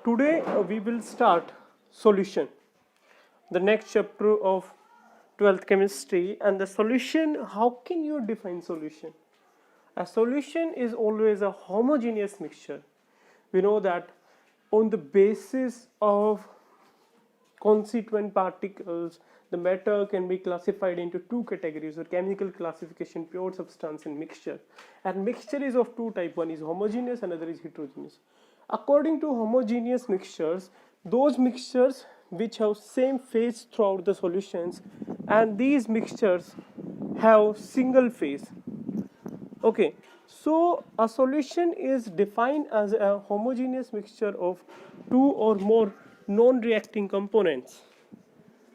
Today we will start solution, the next chapter of 12th chemistry. And the solution, how can you define solution? A solution is always a homogeneous mixture. We know that on the basis of constituent particles, the matter can be classified into two categories, or chemical classification, pure substance and mixture. And mixture is of two types, one is homogeneous, another is heterogeneous. According to homogeneous mixtures, those mixtures which have same phase throughout the solutions, and these mixtures have single phase. Okay, so a solution is defined as a homogeneous mixture of two or more non-reacting components.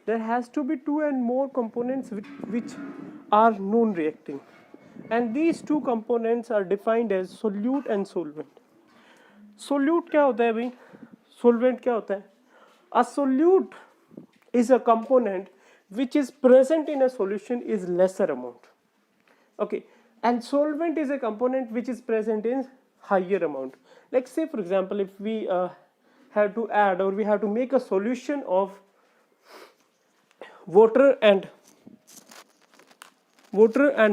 There has to be two and more components which are non-reacting, and these two components are defined as solute and solvent. Solute क्या होता है भाई? Solvent क्या होता है? A solute is a component which is present in a solution is lesser amount. Okay, and solvent is a component which is present in higher amount. Like say for example, if we have to add, or we have to make a solution of water and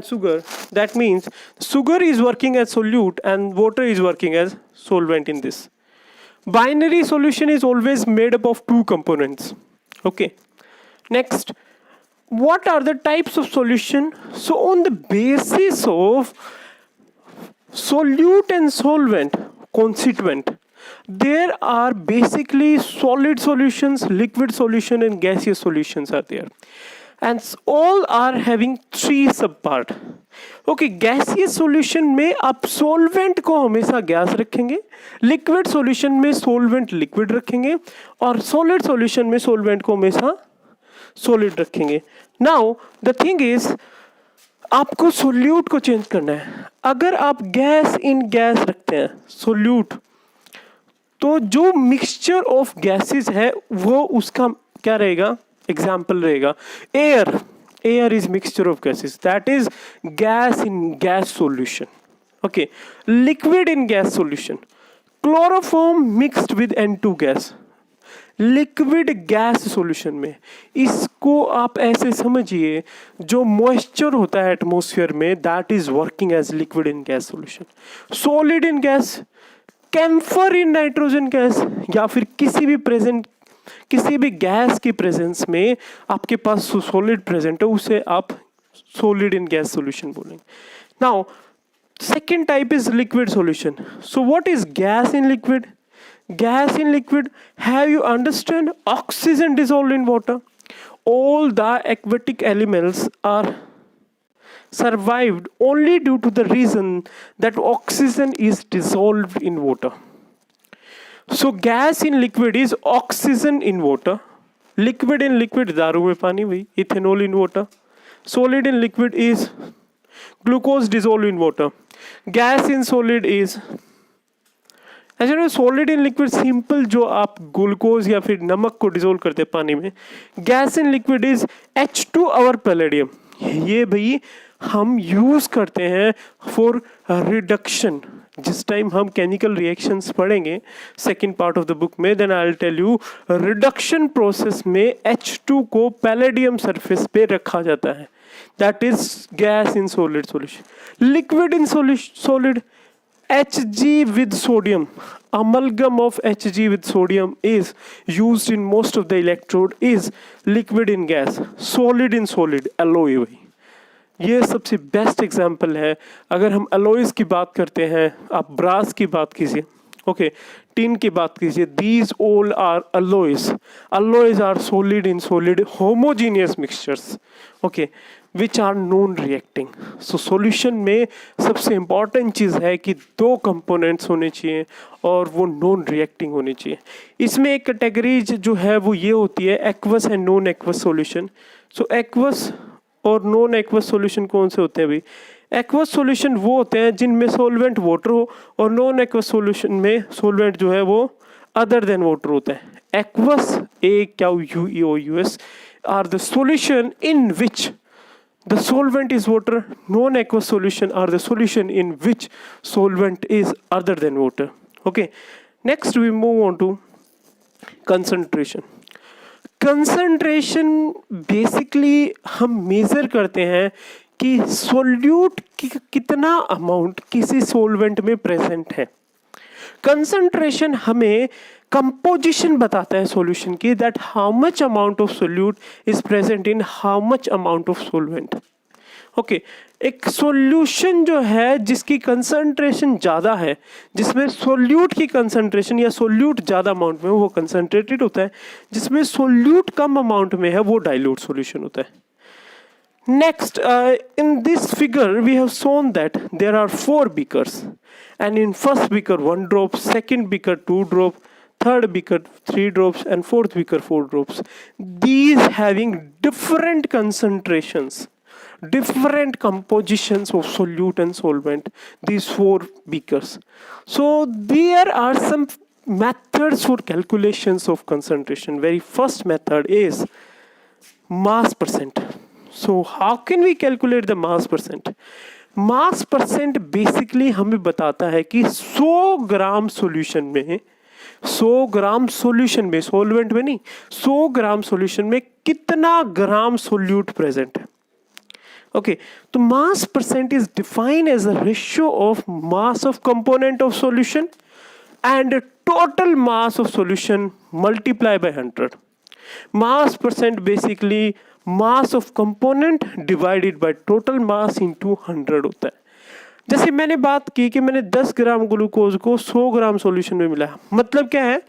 sugar, that means sugar is working as solute and water is working as solvent in this. Binary solution is always made up of two components. Okay, next, what are the types of solution? So on the basis of solute and solvent constituent, there are basically solid solutions, liquid solution and gaseous solutions are there, and all are having three subpart. Okay, gaseous solution में आप solvent को हमेशा gas रखेंगे, liquid solution में solvent liquid रखेंगे, और solid solution में solvent को हमेशा सॉलिड रखेंगे. नाउ द थिंग इज, आपको सोल्यूट को चेंज करना है. अगर आप गैस इन गैस रखते हैं सोल्यूट, तो जो मिक्सचर ऑफ गैसेस है वो उसका क्या रहेगा? एग्जाम्पल रहेगा air. Air is mixture of gases, that is gas in gas solution. Okay, liquid in gas solution, chloroform mixed with N2 gas, liquid gas solution में. इसको आप ऐसे समझिए, जो मॉइस्चर होता है एटमॉस्फेयर में, that is working as liquid in gas solution. Solid in gas, camphor in nitrogen gas, या फिर किसी भी गैस की प्रेजेंस में आपके पास सॉलिड प्रेजेंट है, उसे आप सॉलिड इन गैस सॉल्यूशन बोलेंगे. Now second type is liquid solution. So what is gas in liquid? Gas in liquid, have you understand? Oxygen dissolved in water. All the aquatic animals are survived only due to the reason that oxygen is dissolved in water. So gas in liquid is oxygen in water. Liquid in liquid, दारू में पानी भाई, ethanol in water. Solid in liquid is glucose dissolved in water. Gas in solid is, ऐसे ना solid in liquid simple, जो आप glucose या फिर नमक को डिसोल्व करते हैं पानी में. Gas in liquid is H2 और पैलेडियम. ये भाई हम यूज करते हैं फॉर रिडक्शन. जिस टाइम हम केमिकल रिएक्शंस पढ़ेंगे second part of the book में, then I will tell you reduction process में H2 को पैलेडियम सरफेस पे रखा जाता है. That is gas in solid solution. Liquid in solid, Hg with sodium, amalgam of Hg with sodium is used in most of the electrode, is liquid in gas. Solid in solid, alloy भाई, ये सबसे best example है. अगर हम alloys की बात करते हैं, आप ब्रास की बात कीजिए, ओके, टिन की बात कीजिए, these all are alloys. Alloys are solid in solid homogeneous mixtures, okay, which are non-reacting. So solution में सबसे important चीज़ है कि दो components होने चाहिए और वो non-reacting होने चाहिए. इसमें एक कैटेगरी जो है वो ये होती है aqueous and non-aqueous solution. So aqueous और non-aqueous solution कौन से होते हैं भाई? Aqueous solution वो होते हैं जिनमें solvent water हो, और non-aqueous solution में solvent जो है वो other than water होता है. Aqueous, AQUEOUS, are the solution in which the solvent is water. Non-aqueous solution are the solution in which solvent is other than water. Okay. Next we move on to concentration. Concentration basically हम measure करते हैं कि solute की कितना amount किसी solvent में present है. Concentration हमें कंपोजिशन बताता है सॉल्यूशन की, that how much amount of solute is present in how much amount of solvent. Okay, एक सॉल्यूशन जो है जिसकी कंसंट्रेशन ज़्यादा है, जिसमें सोल्यूट की कंसंट्रेशन या सोल्यूट ज़्यादा अमाउंट में वो कंसंट्रेटेड होता है, जिसमें सोल्यूट कम अमाउंट में है वो डाइल्यूट सॉल्यूशन होता है. Next, in this figure, we have shown that there are 4 beakers, and in first beaker 1 drop, second beaker 2 drop, third beaker 3 drops, and fourth beaker 4 drops. These having different concentrations, different compositions of solute and solvent. These 4 beakers. So there are some methods for calculations of concentration. Very first method is mass percent. So how can we calculate the mass percent? Mass percent basically हमें बताता है कि 100 ग्राम solution में, 100 ग्राम solution में, solvent में नहीं, 100 ग्राम solution में कितना ग्राम सोल्यूट प्रेजेंट है. ओके, तो mass percent is defined as a ratio of mass of component of solution and total mass of solution multiply by 100. Mass percent basically mass of component divided by total mass into 100 होता है. जैसे मैंने बात की कि मैंने 10 gram glucose को 100 ग्राम solution में मिलाया, मतलब क्या है,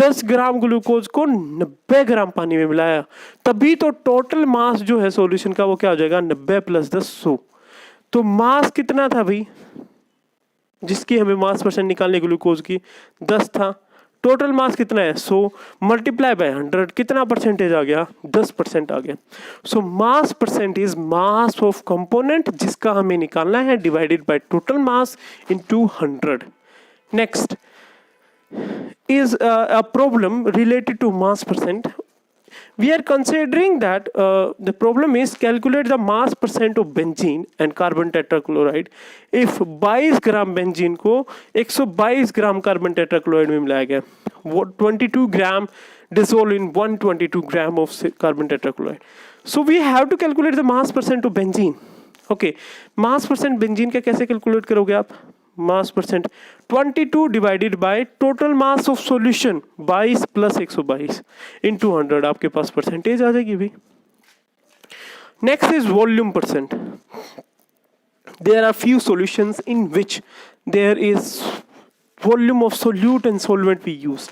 10 ग्राम ग्लूकोज को 90 ग्राम पानी में मिलाया, तभी तो टोटल मास जो है सॉल्यूशन का वो क्या हो जाएगा, 90 + 10 100. तो मास कितना था भाई, जिसकी हमें मास परसेंट निकालने ग्लूकोज की 10 था. टोटल मास कितना है 100 मल्टीप्लाई बाय 100, कितना परसेंटेज आ गया, 10% आ गया. So mass percent is mass of component जिसका हमें निकालना है divided by total mass into 100. Next is a problem related to mass percent. We are considering that the problem is calculate the mass percent of benzene and carbon tetrachloride. If 22 gram benzene को 122 gram carbon tetrachloride में मिलाया गया, 22 ग्राम dissolved in 122 gram of carbon tetrachloride. So we have to calculate the mass percent of benzene. Okay, mass percent benzene का कैसे calculate करोगे आप? Mass percent 22 divided by total mass of solution 22 plus 122 into 100, आपके पास percentage आ जाएगी भी. Next is volume percent. There are few solutions in which there is volume of solute and solvent we use.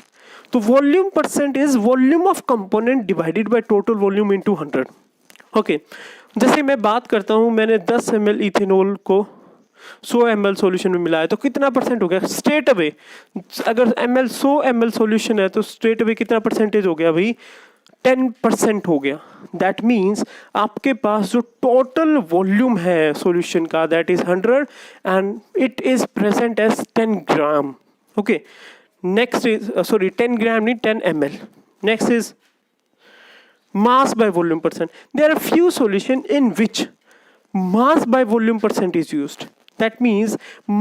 तो volume percent is volume of component divided by total volume into 100. Okay, जैसे मैं बात करता हूँ, मैंने 10 ml ethanol को 100 ml solution में मिलाया तो कितना परसेंट हो गया स्ट्रेट अवे. अगर 100 ml सॉल्यूशन है तो स्ट्रेट अवे कितना परसेंटेज हो गया भाई, 10% हो गया. दैट मीन्स आपके पास जो टोटल वॉल्यूम है सॉल्यूशन का that is 100 and it is present as 10 gram. Okay, next is 10 gram need 10 ml. Next is mass by volume percent. There are few solution in which mass by volume percent is used. That means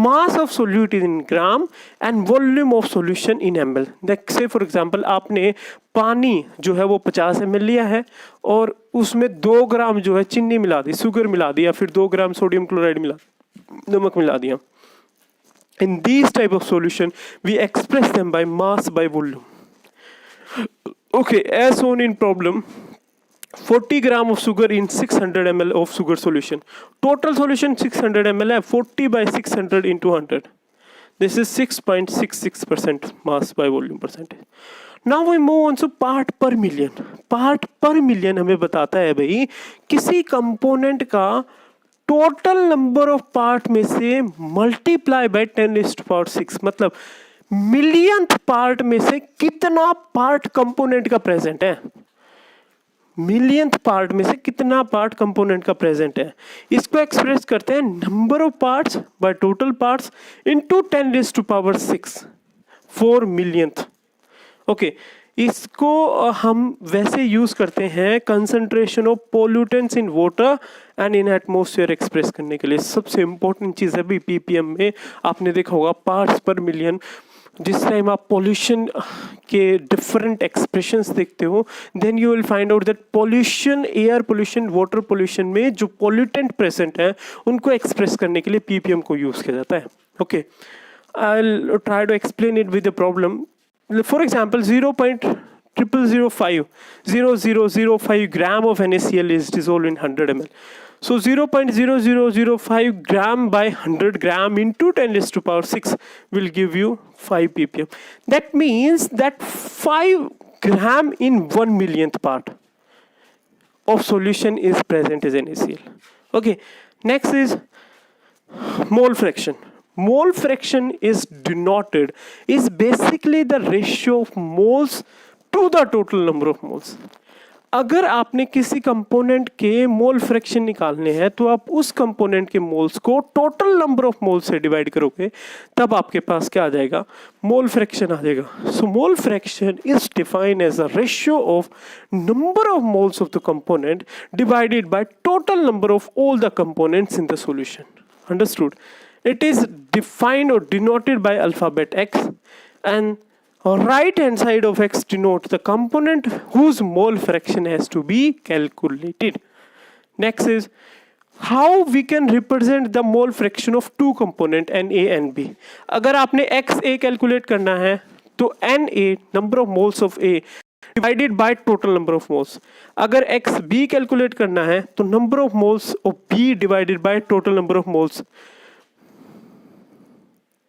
mass of solute is in gram and volume of solution in ml. Like say for example आपने पानी जो है वो 50 ml लिया है और उसमें 2 ग्राम जो है चीनी मिला दी, शुगर मिला दी, या फिर 2 ग्राम सोडियम क्लोराइड मिला, नमक मिला दिया. In these type of solution, we express them by mass by volume. Okay, as shown in problem, 40 gram of sugar in 600 ml of sugar solution. Total solution 600 ml है, 40 by 600 into 100. This is 6.66% mass by volume percentage. Now we move on to part per million. Part per million हमें बताता है भाई किसी component का total number of part में से multiply by 10⁻⁶, मतलब मिलियंथ पार्ट में से कितना पार्ट कंपोनेंट का प्रेजेंट है, मिलियंथ पार्ट में से कितना पार्ट कंपोनेंट का प्रेजेंट है. इसको एक्सप्रेस करते हैं number of parts by total parts into 10⁻⁶, 4 millionth. Okay, इसको हम वैसे यूज करते हैं concentration of pollutants in water and in atmosphere express करने के लिए. सबसे इंपॉर्टेंट चीज़ है भी पीपीएम में आपने देखा होगा पार्ट्स पर मिलियन. जिस टाइम आप पोल्यूशन के डिफरेंट एक्सप्रेशंस देखते हो, then you will find out that pollution, air pollution, water pollution में जो पोल्यूटेंट प्रेजेंट है उनको एक्सप्रेस करने के लिए पीपीएम को यूज किया जाता है. Okay, I will try to explain it with the problem. For example 0.0005 gram of NaCl is dissolved in 100 ml. So 0.0005 gram by 100 gram into 10 raised to power 6 will give you 5 ppm. That means that 5 gram in 1 millionth part of solution is present as NaCl. Okay, next is mole fraction. Mole fraction is denoted, is basically the ratio of moles to the total number of moles. अगर आपने किसी component के mole fraction निकालने हैं तो आप उस component के मोल्स को टोटल नंबर ऑफ मोल्स से डिवाइड करोगे, तब आपके पास क्या आ जाएगा, मोल फ्रैक्शन आ जाएगा. So mole fraction is defined as a ratio of number of moles of the component divided by total number of all the components in the solution. Understood? It is defined or denoted by alphabet X, and right hand side of X denotes the component whose mole fraction has to be calculated. Next is how we can represent the mole fraction of two component Na and B. अगर आपने XA calculate करना है तो Na number of moles of A divided by total number of moles. अगर XB calculate करना है तो number of moles of B divided by total number of moles